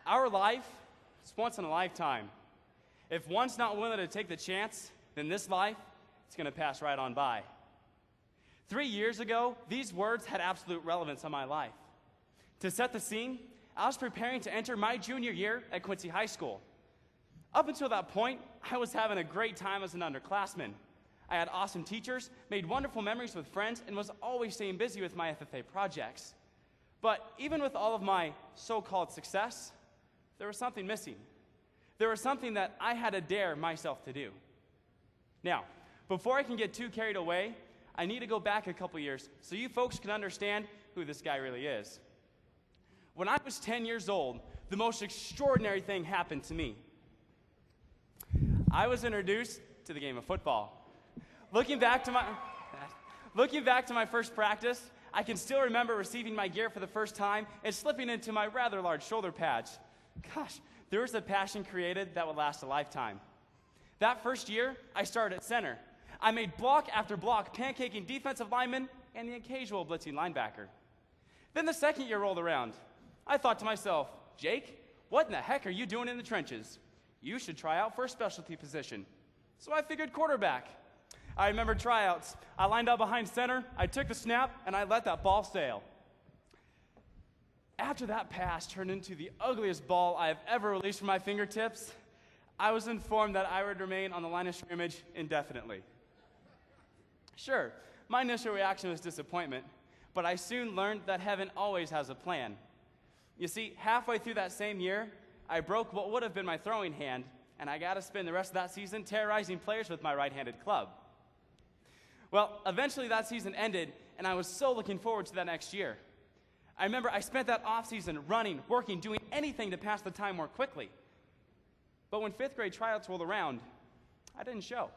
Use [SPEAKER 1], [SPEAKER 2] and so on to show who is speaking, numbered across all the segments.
[SPEAKER 1] Our life is once in a lifetime. If one's not willing to take the chance, then this life, it's going to pass right on by. 3 years ago, these words had absolute relevance on my life. To set the scene, I was preparing to enter my junior year at Quincy High School. Up until that point, I was having a great time as an underclassman. I had awesome teachers, made wonderful memories with friends, and was always staying busy with my FFA projects. But even with all of my so-called success, there was something missing. There was something that I had to dare myself to do. Now, before I can get too carried away, I need to go back a couple years so you folks can understand who this guy really is. When I was 10 years old, the most extraordinary thing happened to me. I was introduced to the game of football. Looking back to my first practice, I can still remember receiving my gear for the first time and slipping into my rather large shoulder pads. Gosh, there was a passion created that would last a lifetime. That first year, I started at center. I made block after block, pancaking defensive linemen and the occasional blitzing linebacker. Then the second year rolled around. I thought to myself, Jake, what in the heck are you doing in the trenches? You should try out for a specialty position. So I figured quarterback. I remember tryouts. I lined up behind center, I took the snap, and I let that ball sail. After that pass turned into the ugliest ball I have ever released from my fingertips, I was informed that I would remain on the line of scrimmage indefinitely. Sure, my initial reaction was disappointment, but I soon learned that heaven always has a plan. You see, halfway through that same year, I broke what would have been my throwing hand, and I got to spend the rest of that season terrorizing players with my right-handed club. Well, eventually that season ended, and I was so looking forward to that next year. I remember I spent that offseason running, working, doing anything to pass the time more quickly. But when fifth grade tryouts rolled around, I didn't show.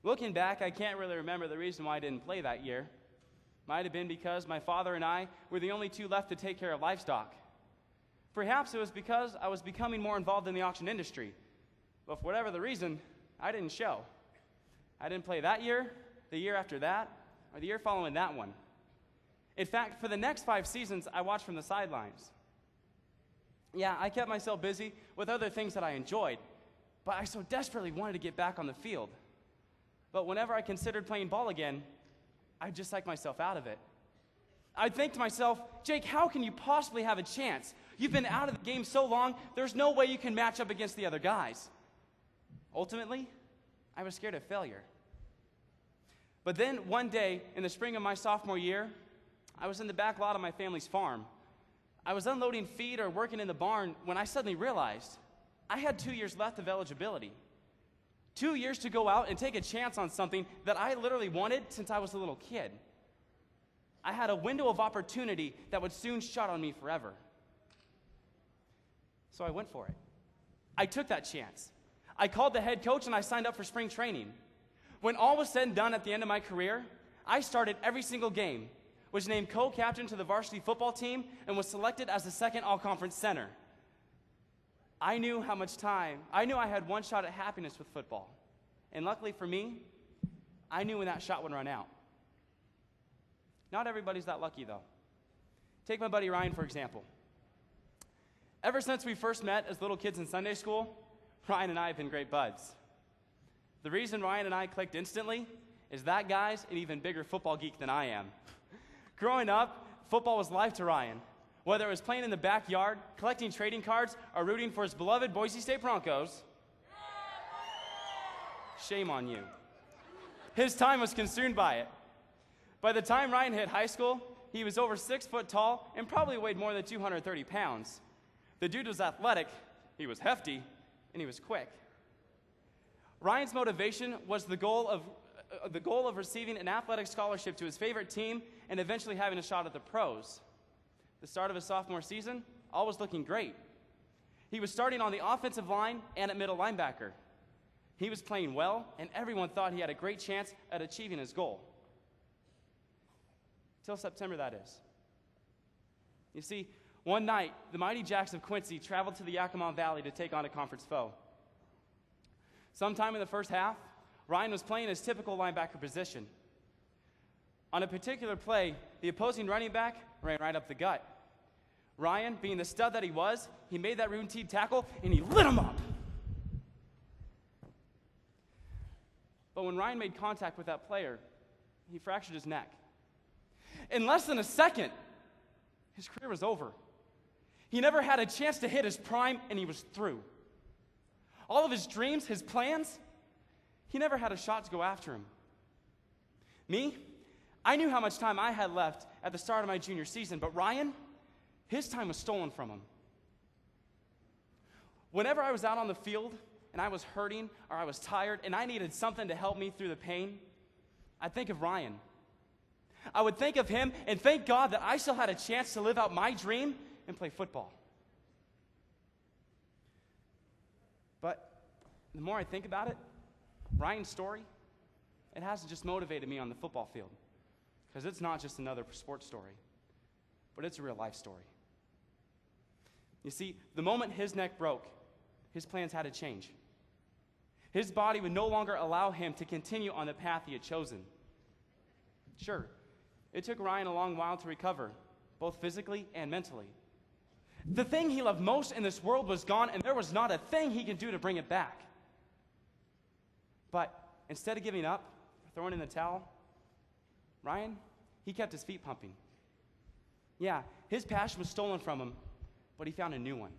[SPEAKER 1] Looking back, I can't really remember the reason why I didn't play that year. Might have been because my father and I were the only two left to take care of livestock. Perhaps it was because I was becoming more involved in the auction industry. But for whatever the reason, I didn't show. I didn't play that year, the year after that, or the year following that one. In fact, for the next 5 seasons, I watched from the sidelines. Yeah, I kept myself busy with other things that I enjoyed, but I so desperately wanted to get back on the field. But whenever I considered playing ball again, I'd just psych myself out of it. I'd think to myself, Jake, how can you possibly have a chance? You've been out of the game so long, there's no way you can match up against the other guys. Ultimately, I was scared of failure. But then one day, in the spring of my sophomore year, I was in the back lot of my family's farm. I was unloading feed or working in the barn when I suddenly realized I had 2 years left of eligibility. 2 years to go out and take a chance on something that I literally wanted since I was a little kid. I had a window of opportunity that would soon shut on me forever. So I went for it. I took that chance. I called the head coach and I signed up for spring training. When all was said and done at the end of my career, I started every single game, was named co-captain to the varsity football team, and was selected as the second all-conference center. I knew I had one shot at happiness with football. And luckily for me, I knew when that shot would run out. Not everybody's that lucky, though. Take my buddy Ryan, for example. Ever since we first met as little kids in Sunday school, Ryan and I have been great buds. The reason Ryan and I clicked instantly is that guy's an even bigger football geek than I am. Growing up, football was life to Ryan. Whether it was playing in the backyard, collecting trading cards, or rooting for his beloved Boise State Broncos, shame on you. His time was consumed by it. By the time Ryan hit high school, he was over 6 foot tall and probably weighed more than 230 pounds. The dude was athletic, he was hefty, and he was quick. Ryan's motivation was the goal of receiving an athletic scholarship to his favorite team and eventually having a shot at the pros. The start of his sophomore season, all was looking great. He was starting on the offensive line and at middle linebacker. He was playing well, and everyone thought he had a great chance at achieving his goal. Till September, that is. You see, one night, the mighty Jacks of Quincy traveled to the Yakima Valley to take on a conference foe. Sometime in the first half, Ryan was playing his typical linebacker position. On a particular play, the opposing running back ran right up the gut. Ryan, being the stud that he was, he made that routine tackle, and he lit him up. But when Ryan made contact with that player, he fractured his neck. In less than a second, his career was over. He never had a chance to hit his prime, and he was through. All of his dreams, his plans, he never had a shot to go after him. Me, I knew how much time I had left at the start of my junior season, but Ryan, his time was stolen from him. Whenever I was out on the field and I was hurting or I was tired and I needed something to help me through the pain, I'd think of Ryan. I would think of him and thank God that I still had a chance to live out my dream and play football. But the more I think about it, Ryan's story, it hasn't just motivated me on the football field, because it's not just another sports story, but it's a real life story. You see, the moment his neck broke, his plans had to change. His body would no longer allow him to continue on the path he had chosen. Sure, it took Ryan a long while to recover, both physically and mentally. The thing he loved most in this world was gone, and there was not a thing he could do to bring it back. But instead of giving up, throwing in the towel, Ryan, he kept his feet pumping. Yeah, his passion was stolen from him, but he found a new one.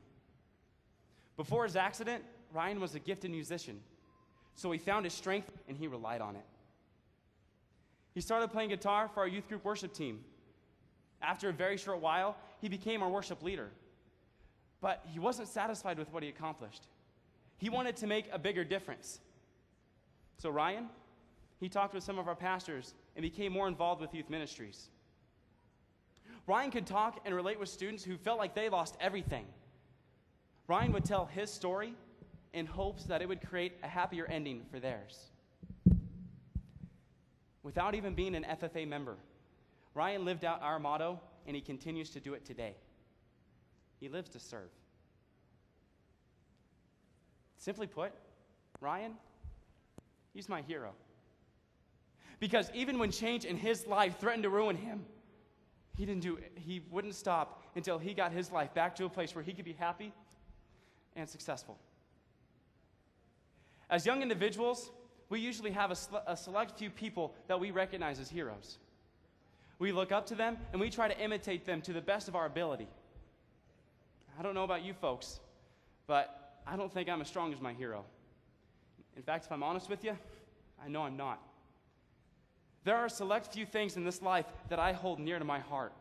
[SPEAKER 1] Before his accident, Ryan was a gifted musician, so he found his strength and he relied on it. He started playing guitar for our youth group worship team. After a very short while, he became our worship leader. But he wasn't satisfied with what he accomplished. He wanted to make a bigger difference. So Ryan, he talked with some of our pastors and became more involved with youth ministries. Ryan could talk and relate with students who felt like they lost everything. Ryan would tell his story in hopes that it would create a happier ending for theirs. Without even being an FFA member, Ryan lived out our motto, and he continues to do it today. He lives to serve. Simply put, Ryan, he's my hero. Because even when change in his life threatened to ruin him, he wouldn't stop until he got his life back to a place where he could be happy and successful. As young individuals, we usually have a select few people that we recognize as heroes. We look up to them and we try to imitate them to the best of our ability. I don't know about you folks, but I don't think I'm as strong as my hero. In fact, if I'm honest with you, I know I'm not. There are a select few things in this life that I hold near to my heart.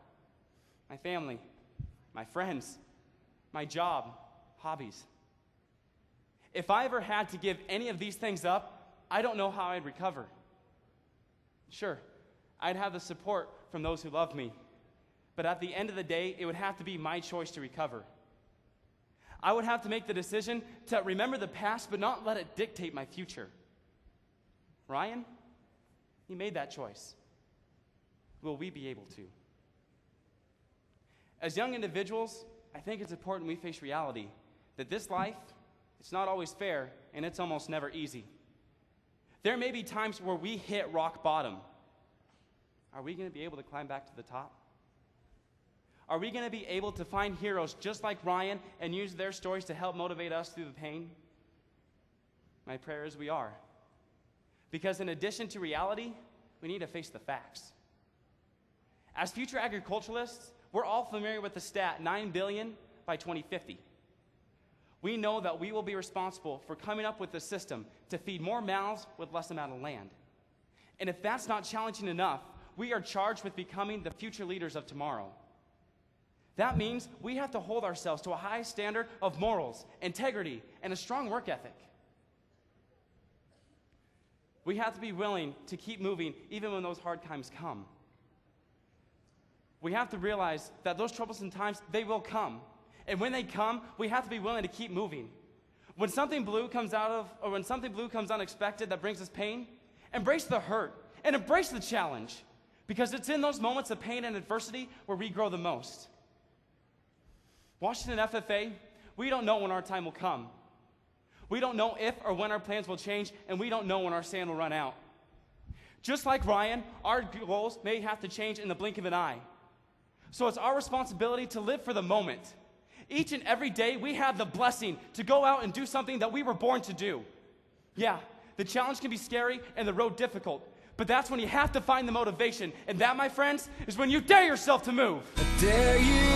[SPEAKER 1] My family, my friends, my job, hobbies. If I ever had to give any of these things up, I don't know how I'd recover. Sure, I'd have the support from those who love me, but at the end of the day, it would have to be my choice to recover. I would have to make the decision to remember the past, but not let it dictate my future. Ryan, he made that choice. Will we be able to? As young individuals, I think it's important we face reality that this life, it's not always fair, and it's almost never easy. There may be times where we hit rock bottom. Are we going to be able to climb back to the top? Are we going to be able to find heroes just like Ryan and use their stories to help motivate us through the pain? My prayer is we are. Because in addition to reality, we need to face the facts. As future agriculturalists, we're all familiar with the stat 9 billion by 2050. We know that we will be responsible for coming up with a system to feed more mouths with less amount of land. And if that's not challenging enough, we are charged with becoming the future leaders of tomorrow. That means we have to hold ourselves to a high standard of morals, integrity, and a strong work ethic. We have to be willing to keep moving even when those hard times come. We have to realize that those troublesome times, they will come. And when they come, we have to be willing to keep moving. When something blue comes unexpected that brings us pain, embrace the hurt and embrace the challenge, because it's in those moments of pain and adversity where we grow the most. Washington FFA, we don't know when our time will come. We don't know if or when our plans will change, and we don't know when our sand will run out. Just like Ryan, our goals may have to change in the blink of an eye. So it's our responsibility to live for the moment. Each and every day, we have the blessing to go out and do something that we were born to do. Yeah, the challenge can be scary and the road difficult, but that's when you have to find the motivation. And that, my friends, is when you dare yourself to move.
[SPEAKER 2] I dare you